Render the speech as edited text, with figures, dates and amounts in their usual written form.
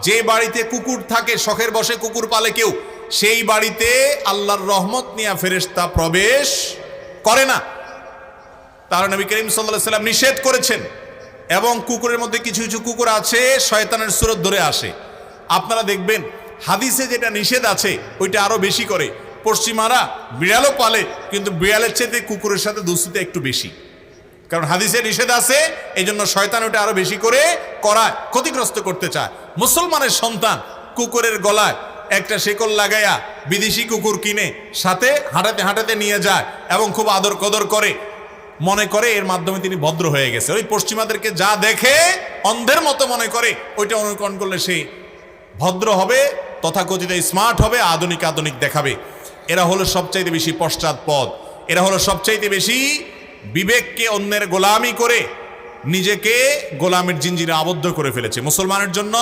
যে বাড়িতে কুকুর থাকে, শখের বশে কুকুর পালে কেউ, সেই বাড়িতে আল্লাহর রহমত নিয়ে ফেরেশতা প্রবেশ করে না। তার নবী করিম সাল্লাল্লাহু আলাইহি ওয়াসাল্লাম নিষেধ করেছেন। এবং কুকুরের মধ্যে কিছু কিছু কুকুর আছে শয়তানের সুরত ধরে আসে। আপনারা দেখবেন হাদিসে যেটা নিষেধ আছে ওইটা আরো বেশি করে। পশ্চিমারা বিড়ালও পালে, কিন্তু বিড়ালের চেয়ে কুকুরের সাথে দুস্তিতে একটু বেশি, কারণ হাদিসে নিষেধ আছে, এই জন্য শয়তান ওটা আরো বেশি করে করায়, ক্ষতিগ্রস্ত করতে চায়। মুসলমানের সন্তান কুকুরের গলায় একটা শেকল লাগাইয়া বিদেশি কুকুর কিনে সাথে হাঁটাতে হাঁটাতে নিয়ে যায় এবং খুব আদর কদর করে, মনে করে এর মাধ্যমে তিনি ভদ্র হয়ে গেছে। ওই পশ্চিমাদেরকে যা দেখে অন্ধের মতো মনে করে ওইটা অনুকরণ করলে সে ভদ্র হবে, তথাকথিত স্মার্ট হবে, আধুনিক আধুনিক দেখাবে। এরা হলো সবচাইতে বেশি পশ্চাৎপদ, এরা হলো সবচাইতে বেশি বিবেককে অন্যের গোলামি করে নিজেকে গোলামের জিঞ্জিরে আবদ্ধ করে ফেলেছে। মুসলমানের জন্য